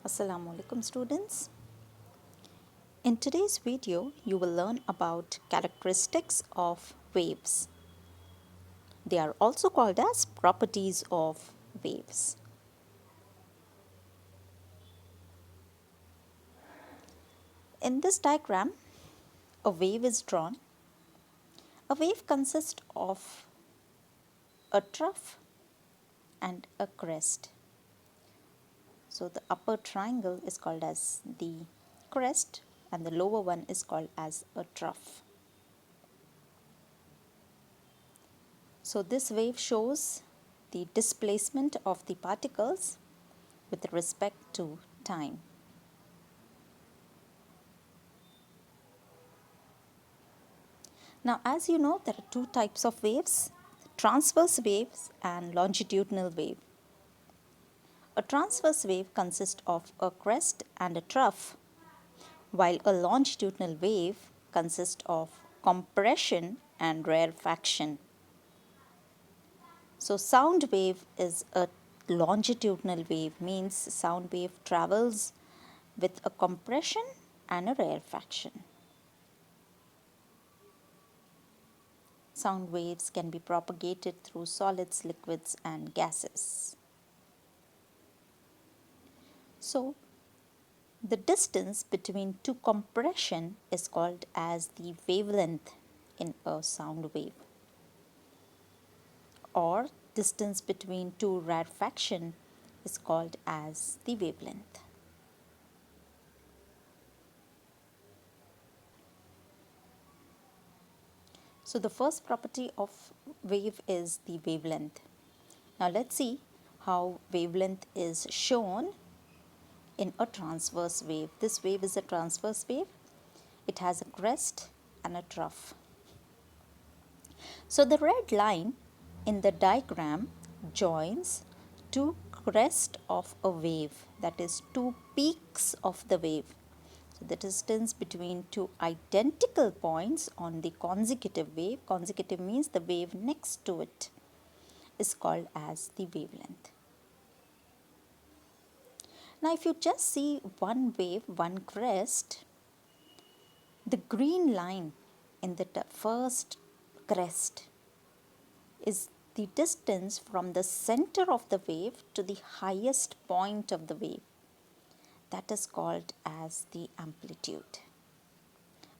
Assalamu alaikum students. In today's video, you will learn about characteristics of waves. They are also called as properties of waves. In this diagram, a wave is drawn. A wave consists of a trough and a crest. So the upper triangle is called as the crest and the lower one is called as a trough. So this wave shows the displacement of the particles with respect to time. Now, as you know, there are two types of waves, transverse waves and longitudinal wave. A transverse wave consists of a crest and a trough, while a longitudinal wave consists of compression and rarefaction. So sound wave is a longitudinal wave, means sound wave travels with a compression and a rarefaction. Sound waves can be propagated through solids, liquids and gases. So the distance between two compression is called as the wavelength in a sound wave, or distance between two rarefaction is called as the wavelength. So the first property of wave is the wavelength. Now let's see how wavelength is shown in a transverse wave. This wave is a transverse wave. It has a crest and a trough. So the red line in the diagram joins two crests of a wave, that is two peaks of the wave. So the distance between two identical points on the consecutive wave, consecutive means the wave next to it, is called as the wavelength. Now if you just see one wave, one crest, the green line in the first crest is the distance from the center of the wave to the highest point of the wave. That is called as the amplitude.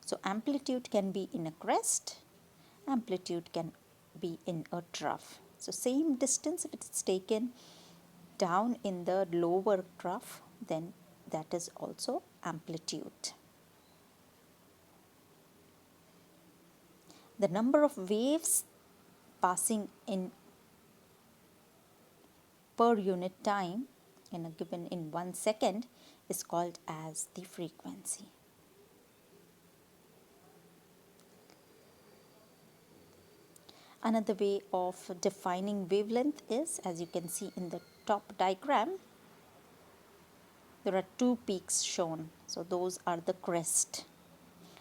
So amplitude can be in a crest, amplitude can be in a trough. So same distance, if it is taken down in the lower trough, then that is also amplitude. The number of waves passing in per unit time in a given in 1 second is called as the frequency. Another way of defining wavelength is, as you can see in the top diagram, there are two peaks shown. So those are the crest,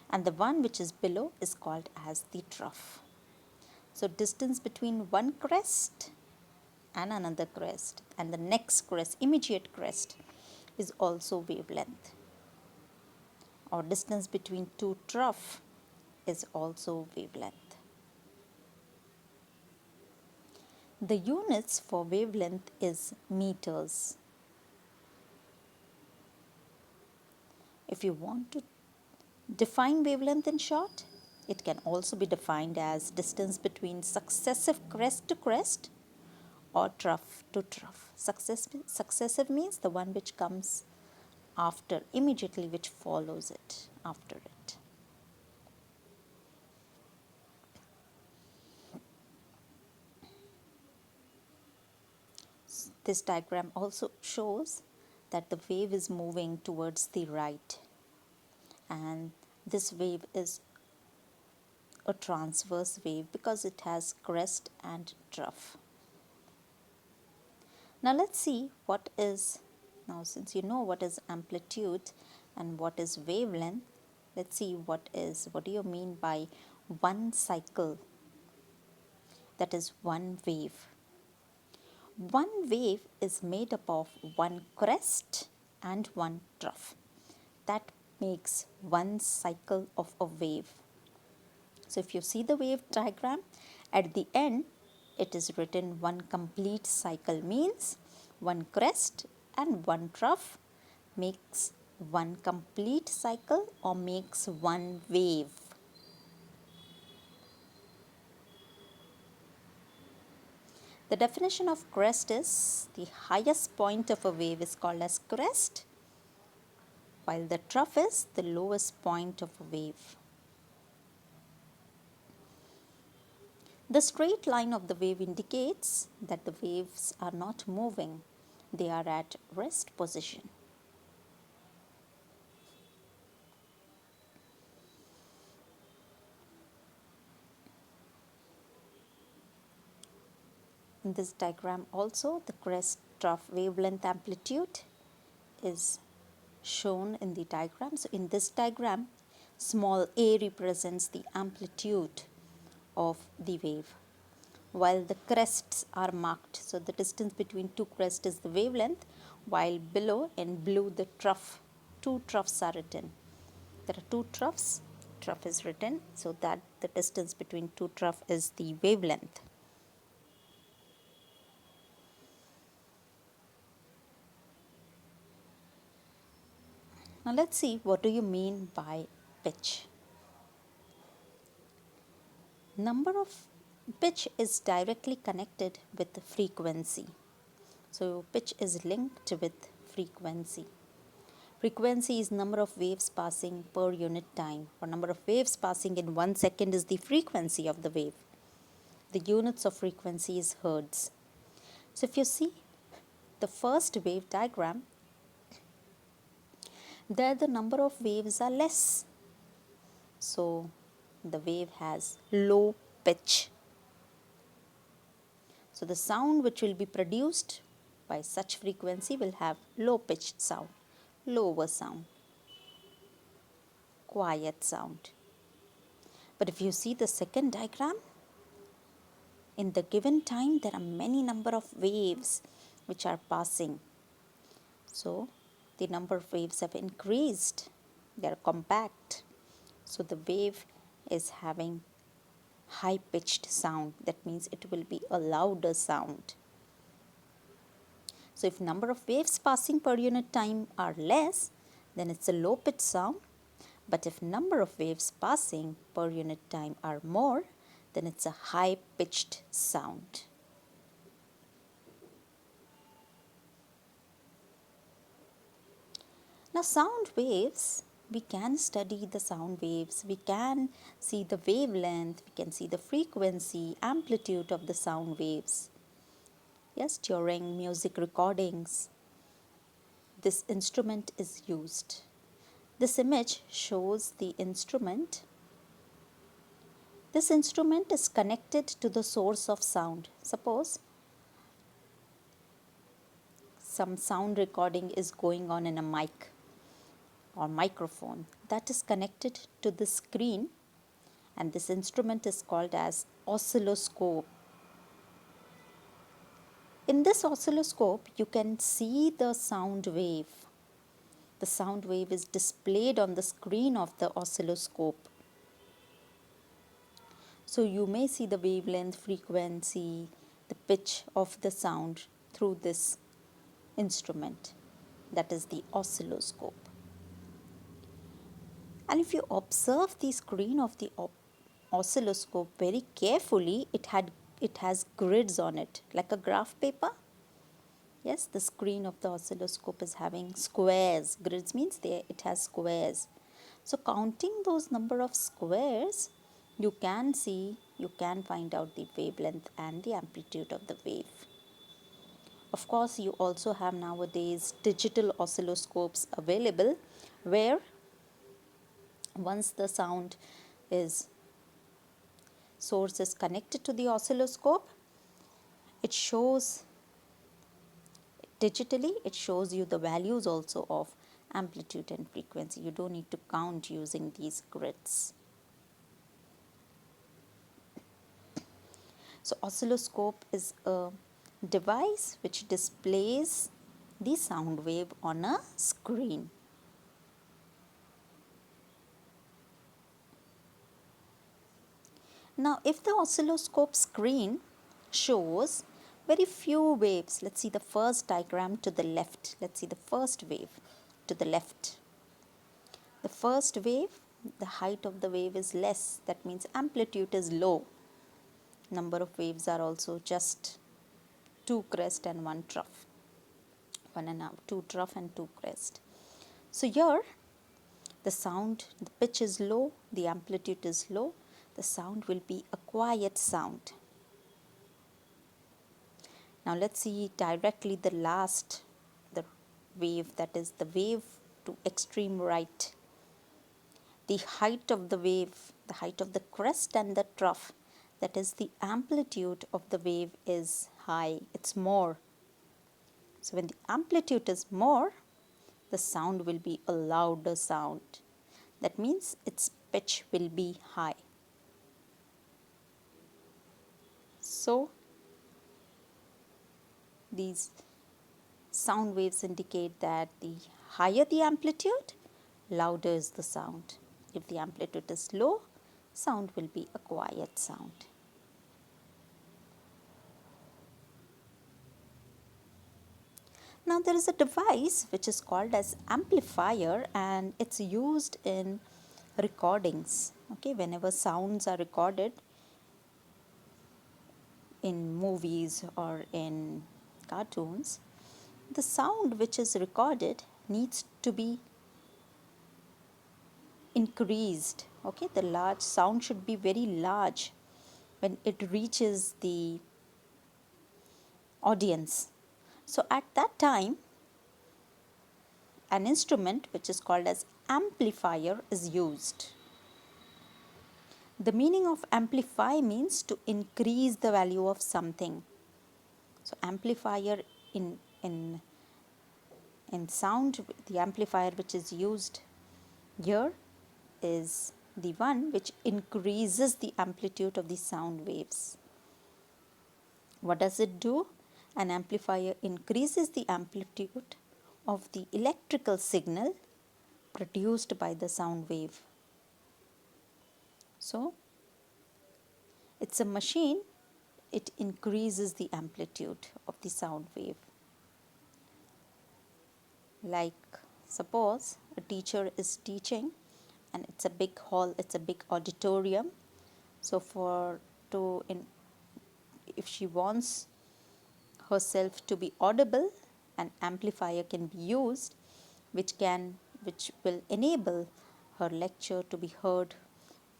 and the one which is below is called as the trough. So distance between one crest and another crest and the next crest, immediate crest, is also wavelength. Or distance between two trough is also wavelength. The units for wavelength is meters. If you want to define wavelength in short, it can also be defined as distance between successive crest to crest or trough to trough. Successive means the one which comes after, immediately, which follows it after it. This diagram also shows that the wave is moving towards the right, and this wave is a transverse wave because it has crest and trough. Now let's see what is, now since you know what is amplitude and what is wavelength, let's see what do you mean by one cycle, that is one wave. One wave is made up of one crest and one trough. That makes one cycle of a wave. So if you see the wave diagram, at the end it is written one complete cycle, means one crest and one trough makes one complete cycle or makes one wave. The definition of crest is the highest point of a wave is called as crest, while the trough is the lowest point of a wave. The straight line of the wave indicates that the waves are not moving, they are at rest position. In this diagram also, the crest trough wavelength amplitude is shown in the diagram. So in this diagram, small a represents the amplitude of the wave, while the crests are marked. So the distance between two crests is the wavelength, while below in blue the trough, two troughs are written. There are two troughs, trough is written, so that the distance between two trough is the wavelength. Now let's see, what do you mean by pitch? Number of pitch is directly connected with the frequency. So pitch is linked with frequency. Frequency is number of waves passing per unit time, or number of waves passing in 1 second is the frequency of the wave. The units of frequency is hertz. So if you see the first wave diagram, there the number of waves are less. So the wave has low pitch. So the sound which will be produced by such frequency will have low pitched sound, lower sound, quiet sound. But if you see the second diagram, in the given time there are many number of waves which are passing. So the number of waves have increased, they are compact. So the wave is having high pitched sound, that means it will be a louder sound. So if number of waves passing per unit time are less, then it's a low pitched sound. But if number of waves passing per unit time are more, then it's a high pitched sound. Now sound waves, we can study the sound waves, we can see the wavelength, we can see the frequency, amplitude of the sound waves. Yes, during music recordings, this instrument is used. This image shows the instrument. This instrument is connected to the source of sound. Suppose some sound recording is going on in a mic or microphone that is connected to the screen, and this instrument is called as oscilloscope. In this oscilloscope, you can see the sound wave. The sound wave is displayed on the screen of the oscilloscope. So you may see the wavelength, frequency, the pitch of the sound through this instrument, that is the oscilloscope. And if you observe the screen of the oscilloscope very carefully, it has grids on it, like a graph paper. Yes, the screen of the oscilloscope is having squares. Grids means it has squares. So counting those number of squares, you can find out the wavelength and the amplitude of the wave. Of course, you also have nowadays digital oscilloscopes available, where once the sound source is connected to the oscilloscope, it shows digitally, it shows you the values also of amplitude and frequency. You don't need to count using these grids. So oscilloscope is a device which displays the sound wave on a screen. Now, if the oscilloscope screen shows very few waves, let's see the first diagram to the left. Let's see the first wave to the left. The first wave, the height of the wave is less. That means amplitude is low. Number of waves are also just 2 crest and 1 trough. 1.5, 2 trough and 2 crest. So here the sound, the pitch is low, the amplitude is low. The sound will be a quiet sound. Now let's see directly the last, the wave, that is the wave to extreme right. The height of the wave, the height of the crest and the trough, that is the amplitude of the wave is high, it's more. So when the amplitude is more, the sound will be a louder sound. That means its pitch will be high. So these sound waves indicate that the higher the amplitude, louder is the sound. If the amplitude is low, sound will be a quiet sound. Now there is a device which is called as amplifier, and it's used in recordings. Okay, whenever sounds are recorded in movies or in cartoons, the sound which is recorded needs to be increased. Okay, the large sound should be very large when it reaches the audience. So at that time, an instrument which is called as amplifier is used. The meaning of amplify means to increase the value of something. So amplifier in sound, the amplifier which is used here is the one which increases the amplitude of the sound waves. What does it do? An amplifier increases the amplitude of the electrical signal produced by the sound wave. So, it's a machine, it increases the amplitude of the sound wave. Like suppose a teacher is teaching and it's a big hall, it's a big auditorium. So if she wants herself to be audible, an amplifier can be used which will enable her lecture to be heard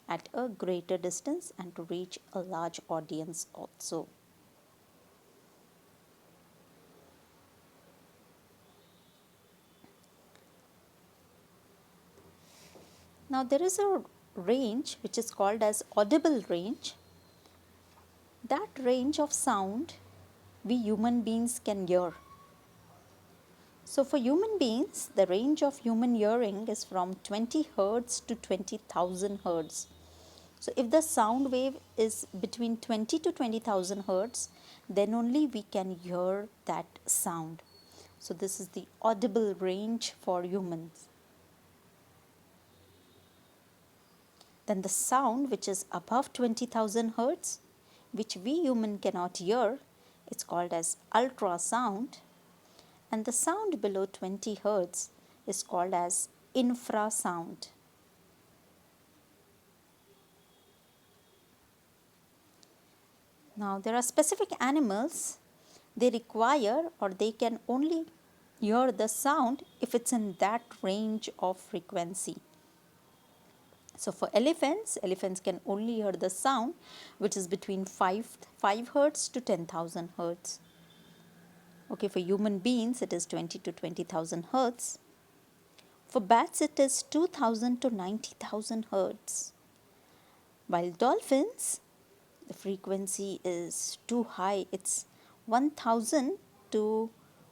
at a greater distance and to reach a large audience also. Now there is a range which is called as audible range. That range of sound we human beings can hear. So for human beings, the range of human hearing is from 20 Hertz to 20,000 Hertz. So if the sound wave is between 20 to 20,000 Hertz, then only we can hear that sound. So this is the audible range for humans. Then the sound which is above 20,000 Hertz, which we human cannot hear, it's called as ultrasound. And the sound below 20 Hertz is called as infrasound. Now there are specific animals, they require or they can only hear the sound if it's in that range of frequency. So for elephants can only hear the sound which is between 5 Hertz to 10,000 Hertz. Okay, for human beings it is 20 to 20,000 Hertz. For bats it is 2,000 to 90,000 Hertz. While dolphins, the frequency is too high, it's 1,000 to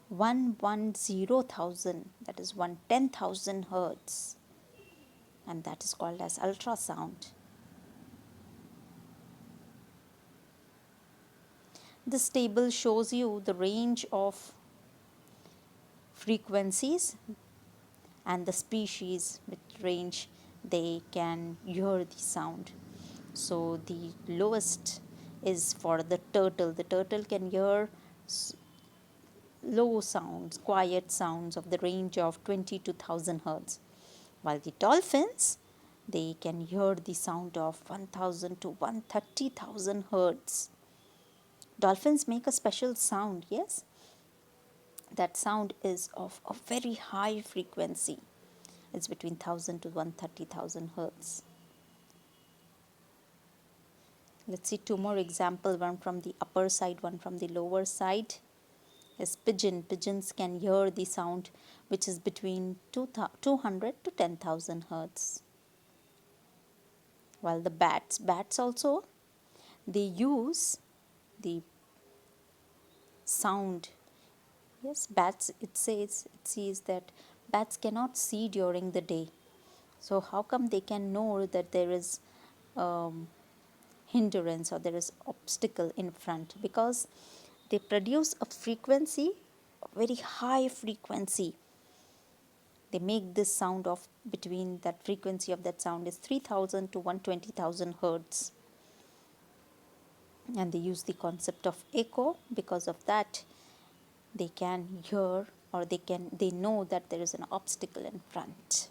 110,000, that is 110,000 Hertz, and that is called as ultrasound. This table shows you the range of frequencies and the species with range they can hear the sound. So the lowest is for the turtle. The turtle can hear low sounds, quiet sounds of the range of 20 to 1000 hertz, while the dolphins they can hear the sound of 1000 to 130,000 hertz. Dolphins make a special sound, yes, that sound is of a very high frequency. It's between 1000 to 130,000 hertz. Let's see two more examples, one from the upper side, one from the lower side. Is pigeon. Pigeons can hear the sound which is between 200 to 10,000 hertz. While the bats also, they use the sound. Yes, bats, it says that bats cannot see during the day. So how come they can know that there is hindrance or there is obstacle in front? Because they produce a frequency, a very high frequency. They make this sound of between that frequency of that sound is 3000 to 120,000 hertz. And they use the concept of echo. Because of that, they can hear or they know that there is an obstacle in front.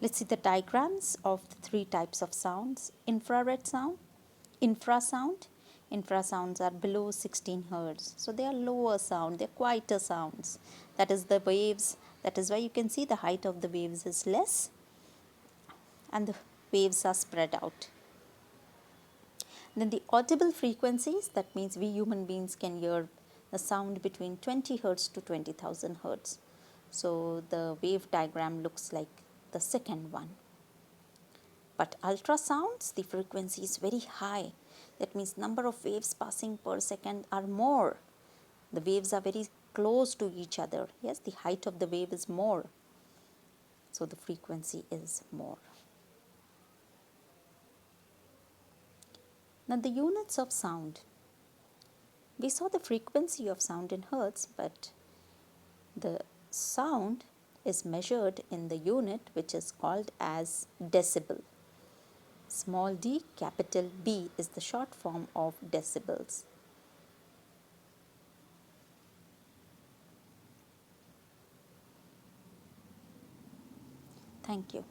Let's see the diagrams of the three types of sounds. Infrared sound, infrasound. Infrasounds are below 16 hertz. So they are lower sound, they are quieter sounds. That is the waves. That is why you can see the height of the waves is less and the waves are spread out. Then the audible frequencies, that means we human beings can hear the sound between 20 hertz to 20,000 hertz. So the wave diagram looks like the second one. But ultrasounds, the frequency is very high. That means number of waves passing per second are more. The waves are very close to each other. Yes, the height of the wave is more. So the frequency is more. Now the units of sound. We saw the frequency of sound in hertz, but the sound is measured in the unit which is called as decibel. Small d, capital B is the short form of decibels. Thank you.